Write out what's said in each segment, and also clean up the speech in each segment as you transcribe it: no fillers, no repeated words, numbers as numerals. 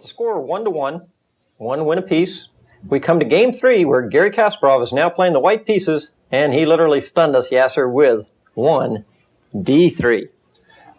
the score 1-1, one win apiece. We come to game 3, where Garry Kasparov is now playing the white pieces, and he literally stunned us, Yasser, with 1-D3.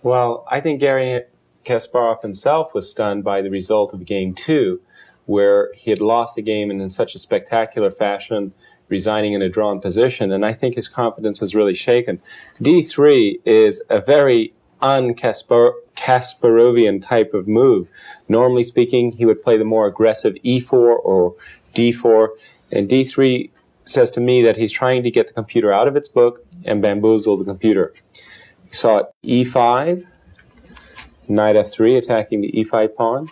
Well, I think Garry Kasparov himself was stunned by the result of game 2, where he had lost the game in such a spectacular fashion, resigning in a drawn position, and I think his confidence has really shaken. D3 is a very un-Kasparovian type of move. Normally speaking, he would play the more aggressive E4 or D4, and D3 says to me that he's trying to get the computer out of its book and bamboozle the computer. We saw it E5, knight F3 attacking the E5 pawn,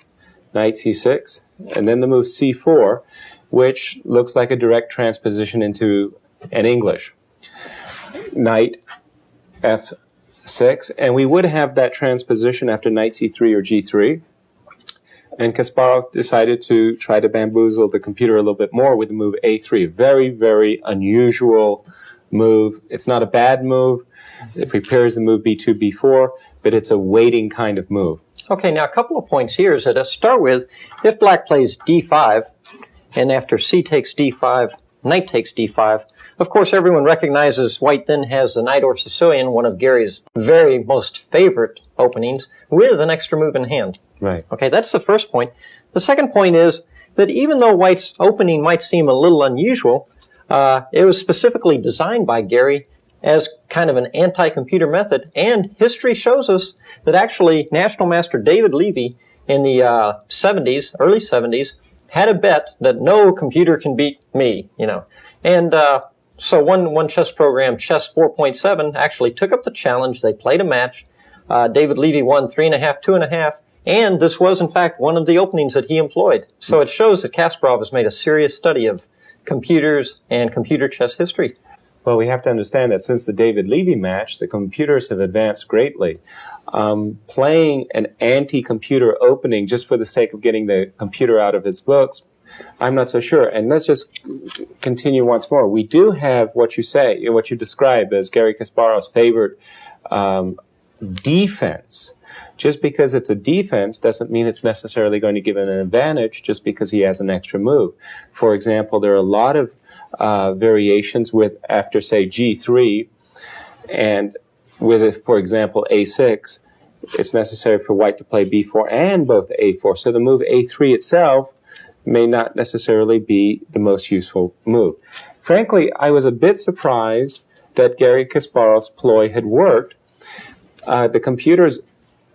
knight C6, and then the move C4, which looks like a direct transposition into an English. Knight F6, and we would have that transposition after knight C3 or G3. And Kasparov decided to try to bamboozle the computer a little bit more with the move A3. Very, very unusual move. It's not a bad move. It prepares the move B2, B4, but it's a waiting kind of move. Okay, now a couple of points here is that to start with, if black plays D5, and after C takes D5, knight takes D5, of course everyone recognizes white then has the knight or Sicilian, one of Garry's very most favorite openings, with an extra move in hand. Right. Okay, that's the first point. The second point is that even though white's opening might seem a little unusual, it was specifically designed by Garry as kind of an anti-computer method, and history shows us that actually National Master David Levy in the 70s, early 70s, had a bet that no computer can beat me, you know. And so one chess program, Chess 4.7, actually took up the challenge. They played a match. David Levy won 3.5, 2.5, and this was, in fact, one of the openings that he employed. So it shows that Kasparov has made a serious study of computers and computer chess history. Well, we have to understand that since the David Levy match, the computers have advanced greatly. Playing an anti-computer opening just for the sake of getting the computer out of its books, I'm not so sure. And let's just continue once more. We do have what you say, what you describe as Garry Kasparov's favorite defense. Just because it's a defense doesn't mean it's necessarily going to give him an advantage just because he has an extra move. For example, there are a lot of variations with after, say, G3, and with, for example, A6, it's necessary for white to play B4 and both A4. So the move A3 itself may not necessarily be the most useful move. Frankly, I was a bit surprised that Garry Kasparov's ploy had worked. The computers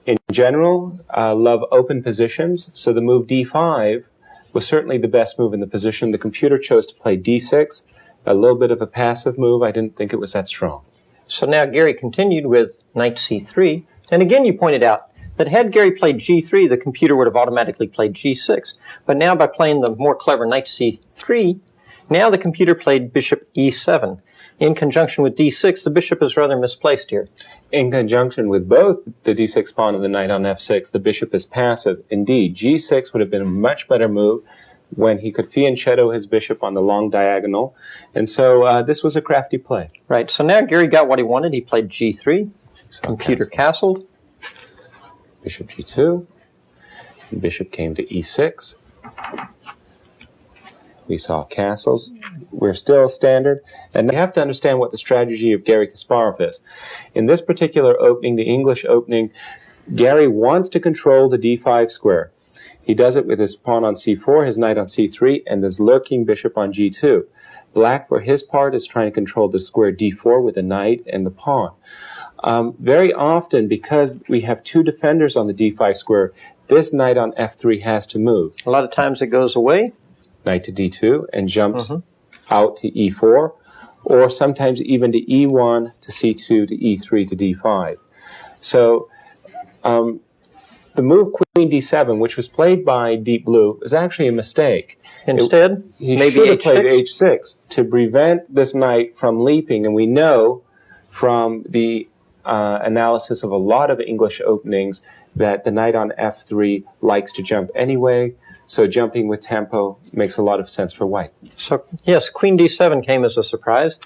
in general love open positions, so the move D5 was certainly the best move in the position. The computer chose to play D6, a little bit of a passive move. I didn't think it was that strong. So now Garry continued with knight C3, and again you pointed out that had Garry played G3, the computer would have automatically played G6. But now by playing the more clever knight C3, now the computer played bishop E7. In conjunction with D6, the bishop is rather misplaced here. In conjunction with both the D6 pawn and the knight on F6, the bishop is passive. Indeed, G6 would have been a much better move when he could fianchetto his bishop on the long diagonal. And so this was a crafty play. Right, so now Garry got what he wanted. He played G3, computer castled. Bishop G2, bishop came to E6. We saw castles. We're still standard. And you have to understand what the strategy of Garry Kasparov is. In this particular opening, the English opening, Garry wants to control the D5 square. He does it with his pawn on C4, his knight on C3, and his lurking bishop on G2. Black, for his part, is trying to control the square D4 with the knight and the pawn. Very often, because we have two defenders on the D5 square, this knight on F3 has to move. A lot of times it goes away. Knight to D2 and jumps out to E4, or sometimes even to E1 to C2 to E3 to D5. So the move Queen D7, which was played by Deep Blue, is actually a mistake. Instead, he maybe should have H6? played H6 to prevent this knight from leaping, and we know from the analysis of a lot of English openings that the knight on F3 likes to jump anyway, so jumping with tempo makes a lot of sense for white. So, yes, Queen D7 came as a surprise.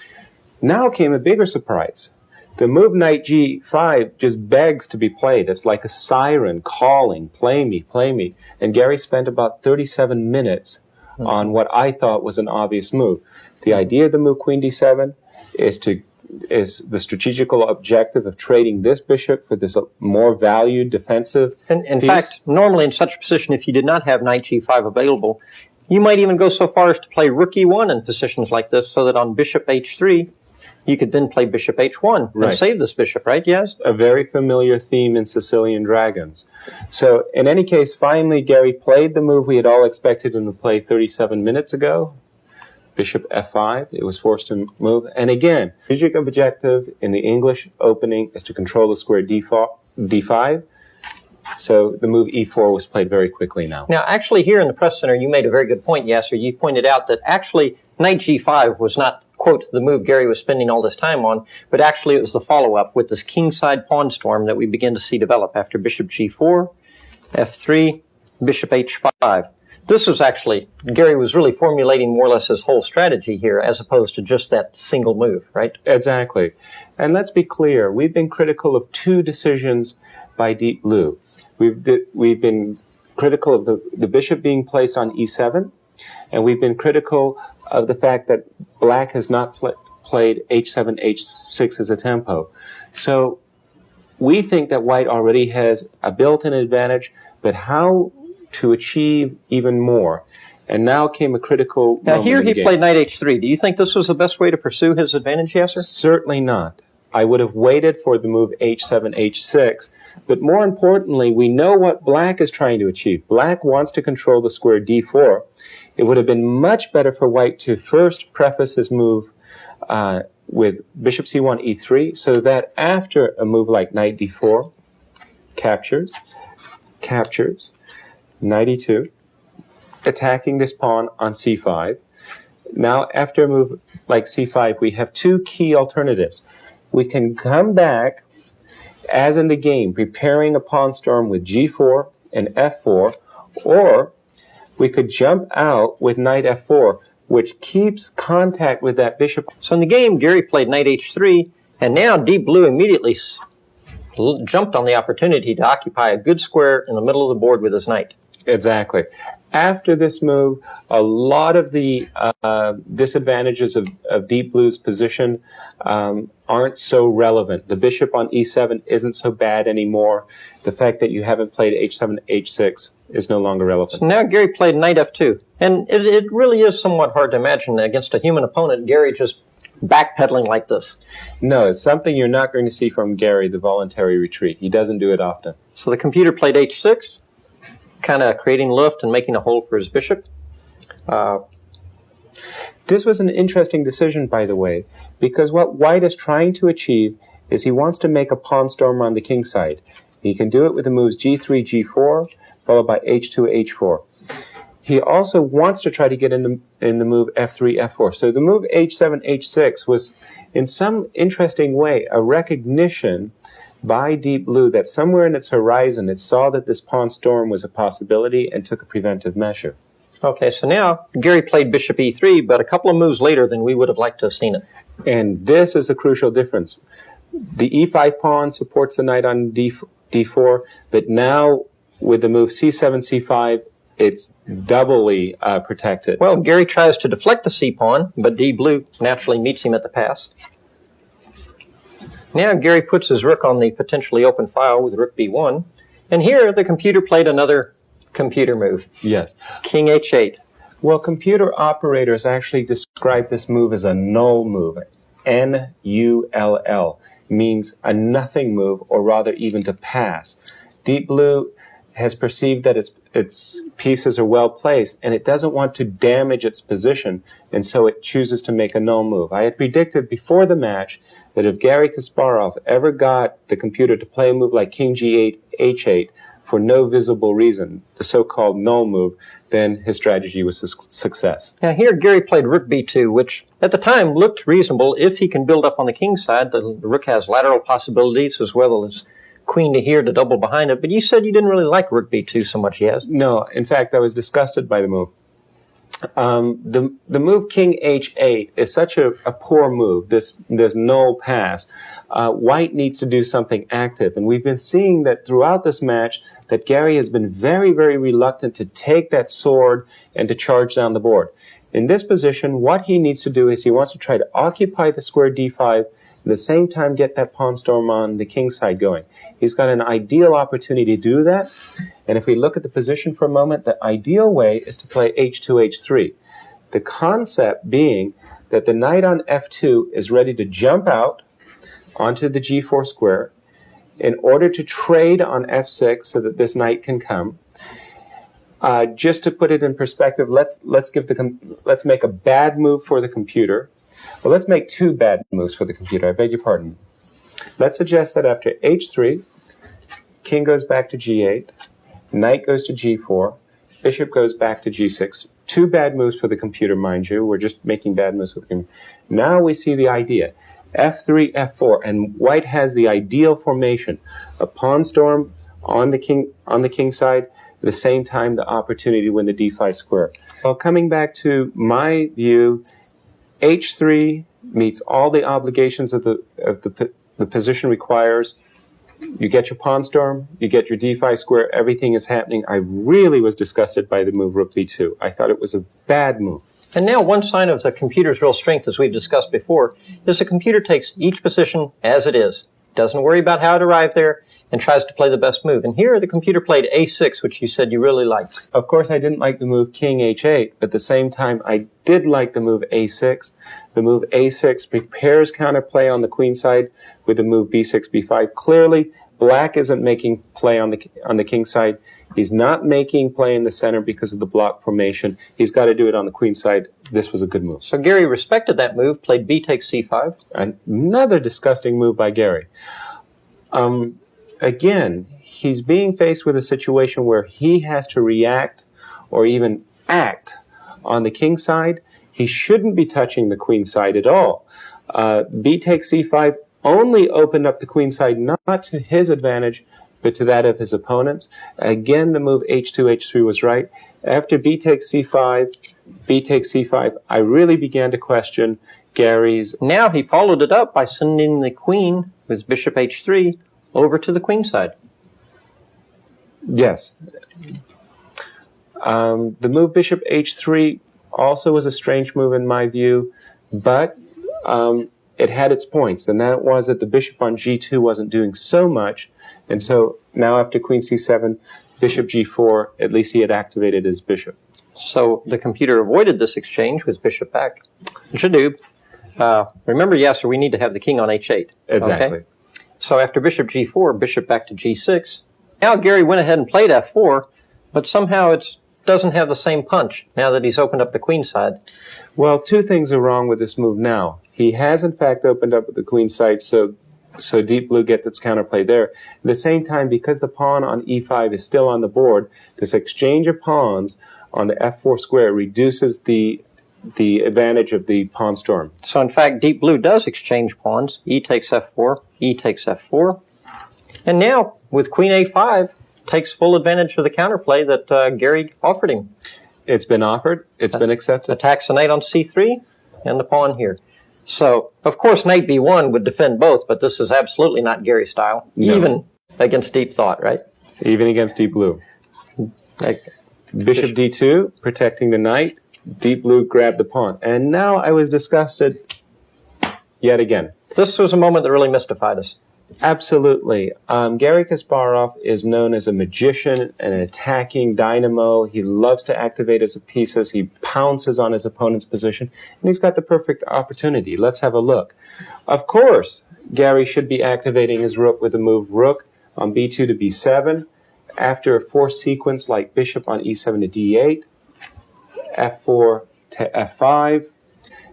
Now came a bigger surprise. The move knight g5 just begs to be played. It's like a siren calling, play me, play me. And Garry spent about 37 minutes on what I thought was an obvious move. The idea of the move queen d7 is the strategical objective of trading this bishop for this more valued defensive In piece. fact, normally in such a position, if you did not have knight g5 available, you might even go so far as to play rook e1 in positions like this, so that on bishop h3, you could then play bishop h1 and save this bishop, right? Yes? A very familiar theme in Sicilian Dragons. So, in any case, finally, Garry played the move we had all expected him to play 37 minutes ago. Bishop f5. It was forced to move. And again, the strategic objective in the English opening is to control the square d5. So the move e4 was played very quickly now. Now, actually, here in the press center, you made a very good point, Yasser. You pointed out that actually knight g5 was not, quote, the move Garry was spending all this time on, but actually it was the follow-up with this kingside pawn storm that we begin to see develop after bishop g4, f3, bishop h5. This was actually, Garry was really formulating more or less his whole strategy here, as opposed to just that single move, right? Exactly. And let's be clear, we've been critical of two decisions by Deep Blue. We've been critical of the bishop being placed on e7, and we've been critical of the fact that black has not played h7, h6 as a tempo. So we think that white already has a built-in advantage, but how to achieve even more? And now came a critical moment. Now here he game. played knight h3. Do you think this was the best way to pursue his advantage, Yasser? Certainly not. I would have waited for the move h7, h6. But more importantly, we know what black is trying to achieve. Black wants to control the square d4. It would have been much better for white to first preface his move with bishop c1, e3, so that after a move like knight d4, captures, knight e2, attacking this pawn on c5. Now, after a move like c5, we have two key alternatives. We can come back, as in the game, preparing a pawn storm with g4 and f4, or we could jump out with knight f4, which keeps contact with that bishop. So in the game, Garry played knight h3, and now Deep Blue immediately jumped on the opportunity to occupy a good square in the middle of the board with his knight. Exactly. After this move, a lot of the disadvantages of Deep Blue's position aren't so relevant. The bishop on e7 isn't so bad anymore. The fact that you haven't played h7, h6 is no longer relevant. So now Garry played knight f2. And it really is somewhat hard to imagine against a human opponent, Garry just backpedaling like this. No, it's something you're not going to see from Garry, the voluntary retreat. He doesn't do it often. So the computer played h6, kind of creating lift and making a hole for his bishop. This was an interesting decision, by the way, because what white is trying to achieve is he wants to make a pawn storm on the king side. He can do it with the moves g3, g4, followed by h2, h4. He also wants to try to get in the move f3, f4. So the move h7, h6 was, in some interesting way, a recognition by Deep Blue that somewhere in its horizon it saw that this pawn storm was a possibility and took a preventive measure. Okay, so now Garry played bishop e3, but a couple of moves later than we would have liked to have seen it. And this is a crucial difference. The e5 pawn supports the knight on d4, but now with the move c7, c5, it's doubly protected. Well, Garry tries to deflect the c-pawn, but Deep Blue naturally meets him at the pass. Now Garry puts his rook on the potentially open file with rook b1. And here the computer played another computer move. Yes. King h8. Well, computer operators actually describe this move as a null move. N-U-L-L means a nothing move, or rather even to pass. Deep Blue has perceived that its pieces are well placed, and it doesn't want to damage its position, and so it chooses to make a null move. I had predicted before the match that if Garry Kasparov ever got the computer to play a move like king g8, h8, for no visible reason, the so-called null move, then his strategy was a success. Now here Garry played rook b2, which at the time looked reasonable. If he can build up on the king side, the rook has lateral possibilities as well as queen to here to double behind it. But you said you didn't really like rook b2 so much, yes? No, in fact, I was disgusted by the move. The move King H8 is such a poor move. This null pass. White needs to do something active, and we've been seeing that throughout this match that Garry has been very, very reluctant to take that sword and to charge down the board. In this position, what he needs to do is he wants to try to occupy the square d5, at the same time get that pawn storm on the king side going. He's got an ideal opportunity to do that, and if we look at the position for a moment, the ideal way is to play h2, h3. The concept being that the knight on f2 is ready to jump out onto the g4 square in order to trade on f6 so that this knight can come. Just to put it in perspective, let's make a bad move for the computer. Well, let's make two bad moves for the computer. I beg your pardon. Let's suggest that after h3, king goes back to g8, knight goes to g4, bishop goes back to g6. Two bad moves for the computer, mind you. We're just making bad moves for the computer. Now we see the idea. f3, f4, and white has the ideal formation. A pawn storm on the king side, at the same time the opportunity to win the d5 square. Well, coming back to my view, h3 meets all the obligations of the position requires. You get your pawn storm, you get your d5 square, everything is happening. I really was disgusted by the move rook b2. I thought it was a bad move. And now one sign of the computer's real strength, as we've discussed before, is the computer takes each position as it is, doesn't worry about how it arrived there, and tries to play the best move. And here the computer played a6, which you said you really liked. Of course, I didn't like the move king h8, but at the same time, I did like the move a6. The move a6 prepares counterplay on the queen side with the move b6, b5. Clearly, black isn't making play on the king side. He's not making play in the center because of the block formation. He's got to do it on the queen side. This was a good move. So Garry respected that move, played b takes c5. Another disgusting move by Garry. Again, he's being faced with a situation where he has to react or even act on the king side. He shouldn't be touching the queen side at all. B takes c5 only opened up the queen side not to his advantage, but to that of his opponents. Again, the move h2, h3 was right. After b takes c5, b takes c5, I really began to question Garry's. Now he followed it up by sending the queen with bishop h3 over to the queen side. Yes. The move bishop h3 also was a strange move in my view, but it had its points, and that was that the bishop on g2 wasn't doing so much, and so now after queen c7, bishop g4, at least he had activated his bishop. So the computer avoided this exchange with bishop back. Jadoob. Remember, Yasser, we need to have the king on h8. Exactly. Okay? So after bishop g4, bishop back to g6. Now Garry went ahead and played f4, but somehow it doesn't have the same punch now that he's opened up the queen side. Well, two things are wrong with this move now. He has, in fact, opened up the queen side, so deep blue gets its counterplay there. At the same time, because the pawn on e5 is still on the board, this exchange of pawns on the f4 square reduces the advantage of the pawn storm. So, in fact, deep blue does exchange pawns. E takes f4, E takes f4. And now, with queen a5, takes full advantage of the counterplay that Garry offered him. It's been offered. It's been accepted. Attacks the knight on c3 and the pawn here. So, of course, knight b1 would defend both, but this is absolutely not Garry style, no. Even against deep thought, right? Even against deep blue. Bishop d2, protecting the knight. Deep blue grabbed the pawn. And now I was disgusted yet again. This was a moment that really mystified us. Absolutely. Garry Kasparov is known as a magician, an attacking dynamo. He loves to activate his pieces. He pounces on his opponent's position, and he's got the perfect opportunity. Let's have a look. Of course, Garry should be activating his rook with the move rook on b2 to b7. After a forced sequence like bishop on e7 to d8, f4 to f5,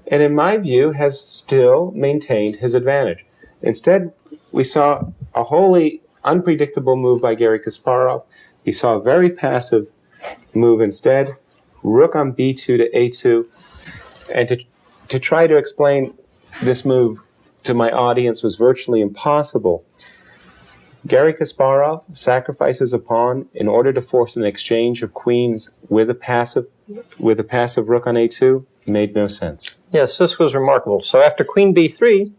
and in my view has still maintained his advantage. Instead, we saw a wholly unpredictable move by Garry Kasparov. We saw a very passive move instead, rook on b2 to a2. And to try to explain this move to my audience was virtually impossible. Garry Kasparov sacrifices a pawn in order to force an exchange of queens with a passive rook on a2 made no sense. Yes, this was remarkable. So after queen b3,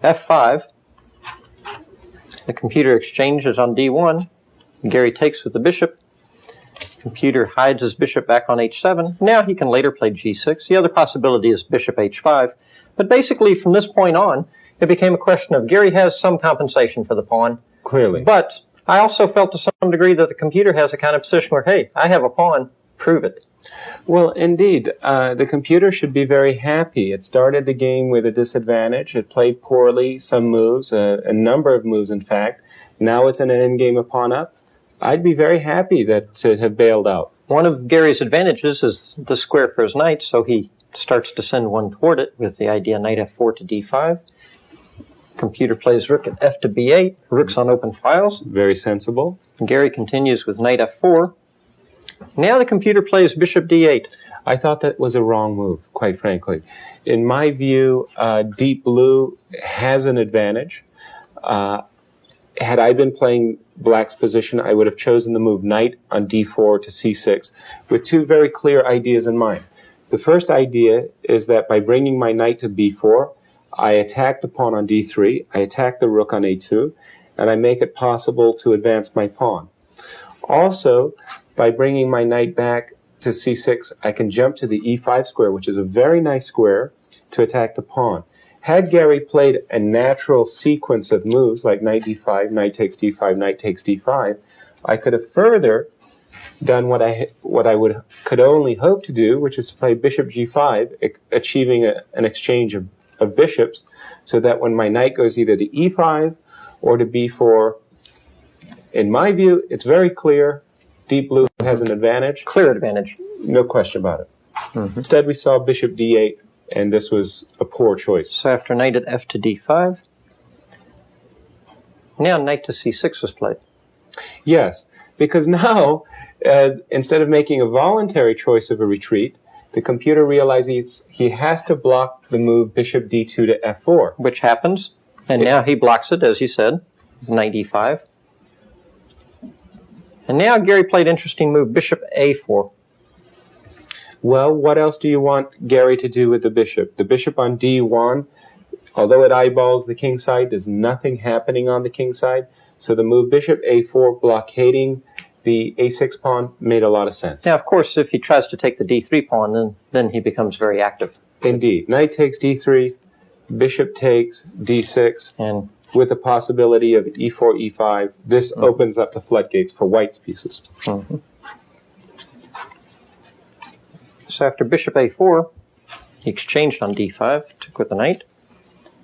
f5, the computer exchanges on d1. Garry takes with the bishop. Computer hides his bishop back on h7. Now he can later play g6. The other possibility is bishop h5. But basically, from this point on, it became a question of Garry has some compensation for the pawn. Clearly. But I also felt to some degree that the computer has a kind of position where, hey, I have a pawn, prove it. Well, indeed, the computer should be very happy. It started the game with a disadvantage. It played poorly, some moves, a number of moves, in fact. Now it's in an endgame of pawn up. I'd be very happy that it had bailed out. One of Garry's advantages is the square for his knight, so he starts to send one toward it with the idea knight f4 to d5. Computer plays rook at f to b8. Rook's on open files. Very sensible. Garry continues with knight f4. Now the computer plays bishop d8. I thought that was a wrong move, quite frankly. In my view, deep blue has an advantage. Had I been playing black's position, I would have chosen the move knight on d4 to c6 with two very clear ideas in mind. The first idea is that by bringing my knight to b4, I attack the pawn on d3, I attack the rook on a2, and I make it possible to advance my pawn. Also, by bringing my knight back to c6, I can jump to the e5 square, which is a very nice square, to attack the pawn. Had Garry played a natural sequence of moves like knight d5, knight takes d5, knight takes d5, I could have further done what I could only hope to do, which is to play bishop g5, achieving an exchange of bishops, so that when my knight goes either to e5 or to b4, in my view, it's very clear deep blue has an advantage. Clear advantage. No question about it. Instead, we saw bishop d8, and this was a poor choice. So after knight at f to d5, now knight to c6 was played. Yes, because now, instead of making a voluntary choice of a retreat, the computer realizes he has to block the move bishop d2 to f4. Which happens, and now he blocks it, as you said, knight e5. And now Garry played interesting move, bishop a4. Well, what else do you want Garry to do with the bishop? The bishop on d1, although it eyeballs the king side, there's nothing happening on the king side. So the move bishop a4 blockading the a6 pawn made a lot of sense. Now, of course, if he tries to take the d3 pawn, then he becomes very active. Indeed. Knight takes d3, bishop takes d6, And with the possibility of e4, e5. This opens up the floodgates for white's pieces. so after bishop a4, he exchanged on d5, took with the knight.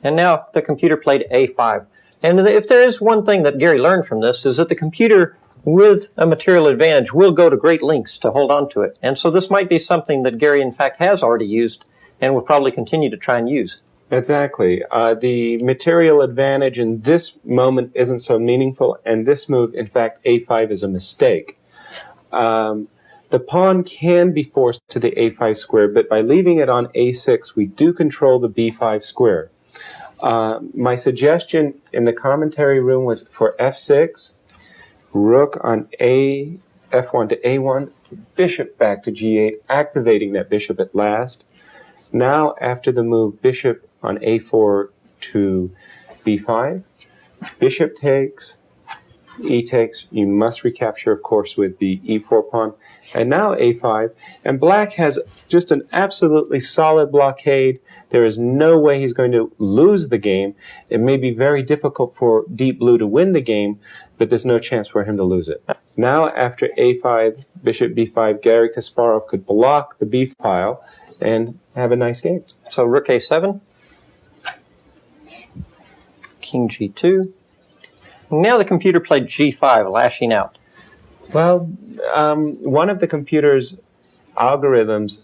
And now the computer played a5. And if there is one thing that Garry learned from this, is that the computer, with a material advantage, will go to great lengths to hold on to it. And so this might be something that Garry, in fact, has already used and will probably continue to try and use. Exactly. The material advantage in this moment isn't so meaningful, and this move, in fact, a5 is a mistake. The pawn can be forced to the a5 square, but by leaving it on a6, we do control the b5 square. My suggestion in the commentary room was for f6, rook on f1 to a1, bishop back to g8, activating that bishop at last. Now, after the move bishop on a4 to b5, bishop takes, e takes, you must recapture, of course, with the e4 pawn, and now a5, and black has just an absolutely solid blockade. There is no way he's going to lose the game. It may be very difficult for deep blue to win the game, but there's no chance for him to lose it. Now, after a5, bishop b5, Garry Kasparov could block the b file and have a nice game. So rook a7, king g2. Now the computer played g5, lashing out. Well, one of the computer's algorithms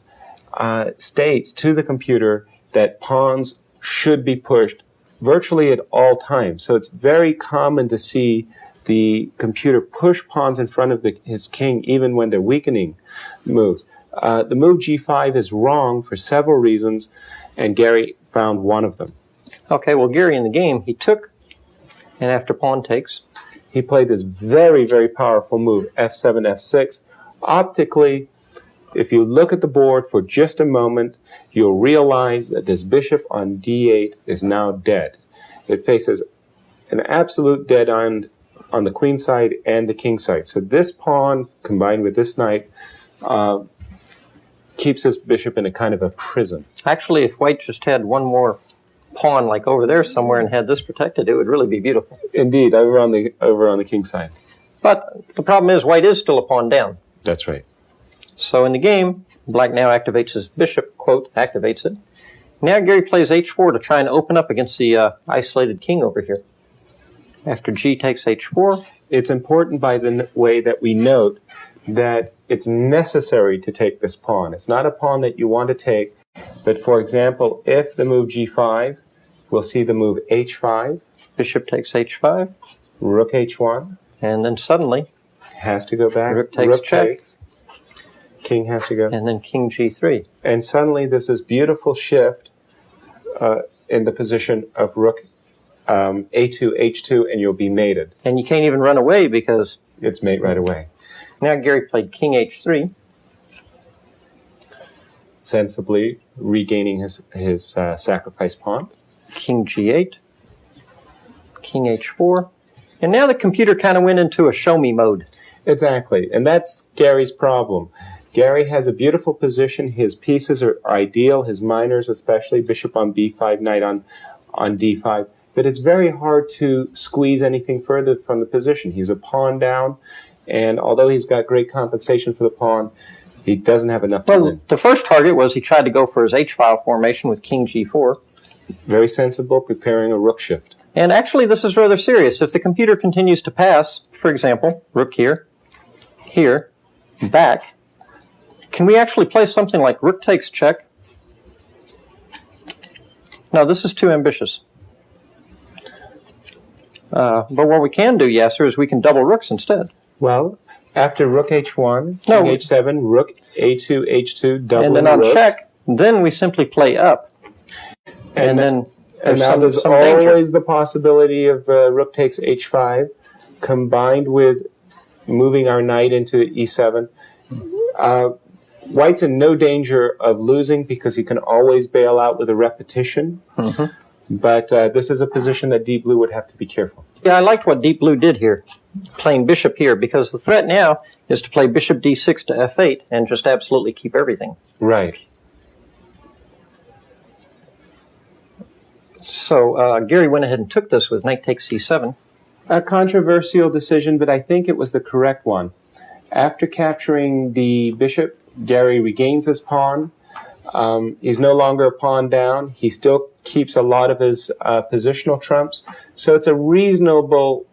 states to the computer that pawns should be pushed virtually at all times. So it's very common to see the computer push pawns in front of his king even when they're weakening moves. The move g5 is wrong for several reasons, and Garry found one of them. Okay, well, Garry in the game, he took And after pawn takes, he played this very, very powerful move, f7, f6. Optically, if you look at the board for just a moment, you'll realize that this bishop on d8 is now dead. It faces an absolute dead end on the queen side and the king side. So this pawn, combined with this knight, keeps this bishop in a kind of a prison. Actually, if white just had one more pawn like over there somewhere and had this protected, it would really be beautiful. Indeed, over on the king side. But the problem is white is still a pawn down. That's right. So in the game, black now activates his bishop, quote, activates it. Now Garry plays h4 to try and open up against the isolated king over here. After g takes h4. It's important by the way that we note that it's necessary to take this pawn. It's not a pawn that you want to take, but for example, if the move g5, we'll see the move h5. Bishop takes h5. Rook h1. And then suddenly, has to go back. Rook takes check. Takes. King has to go. And then king g3. And suddenly there's this beautiful shift in the position of rook a2, h2, and you'll be mated. And you can't even run away because it's mate right away. Now Garry played king h3. Sensibly regaining his sacrifice pawn. King g8. King h4. And now the computer kind of went into a show-me mode. Exactly. And that's Garry's problem. Garry has a beautiful position. His pieces are ideal, his minors especially, bishop on b5, knight on d5. But it's very hard to squeeze anything further from the position. He's a pawn down, and although he's got great compensation for the pawn, he doesn't have enough to win. The first target was he tried to go for his h-file formation with king g4. Very sensible, preparing a rook shift. And actually, this is rather serious. If the computer continues to pass, for example, rook here, here, back, can we actually play something like rook takes check? No, this is too ambitious. But what we can do, Yasser, is we can double rooks instead. Well, after rook h1, king h7, rook a2, h2, double and then on rooks. check, then we simply play up. And then and now there's always the possibility of rook takes h5, combined with moving our knight into e7. White's in no danger of losing because he can always bail out with a repetition. Mm-hmm. But this is a position that Deep Blue would have to be careful. Yeah, I liked what Deep Blue did here, playing bishop here, because the threat now is to play bishop d6 to f8 and just absolutely keep everything. Right. So Garry went ahead and took this with knight takes c7. A controversial decision, but I think it was the correct one. After capturing the bishop, Garry regains his pawn. He's no longer a pawn down. He still keeps a lot of his positional trumps. So it's a reasonable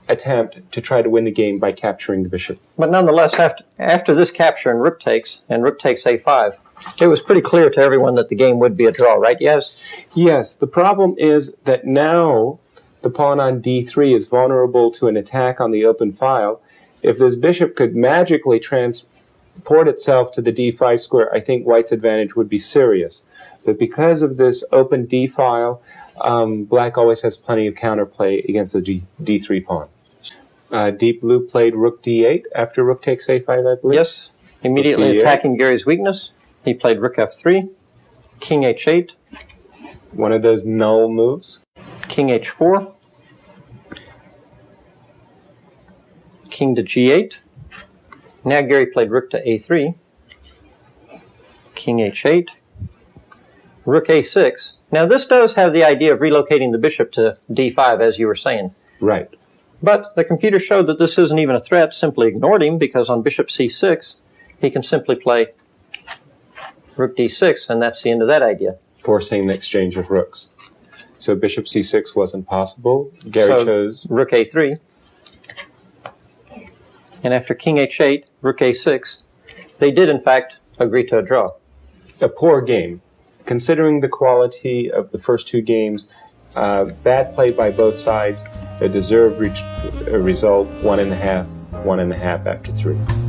attempt to try to win the game by capturing the bishop. But nonetheless, after this capture and rook takes a5, it was pretty clear to everyone that the game would be a draw, right? Yes? Yes. The problem is that now the pawn on d3 is vulnerable to an attack on the open file. If this bishop could magically transport itself to the d5 square, I think White's advantage would be serious. But because of this open d file, Black always has plenty of counterplay against the d3 pawn. Deep Blue played rook d8 after rook takes a5, I believe. Yes, immediately attacking Garry's weakness. He played rook f3, king h8. One of those null moves. King h4. King to g8. Now Garry played rook to a3. King h8. Rook a6. Now this does have the idea of relocating the bishop to d5, as you were saying. Right. But the computer showed that this isn't even a threat, simply ignored him, because on bishop c6, he can simply play rook d6, and that's the end of that idea. Forcing the exchange of rooks. So bishop c6 wasn't possible. Garry chose rook a3. And after king h8, rook a6, they did, in fact, agree to a draw. A poor game. Considering the quality of the first two games, bad play by both sides, a deserved result, 1.5 after 3.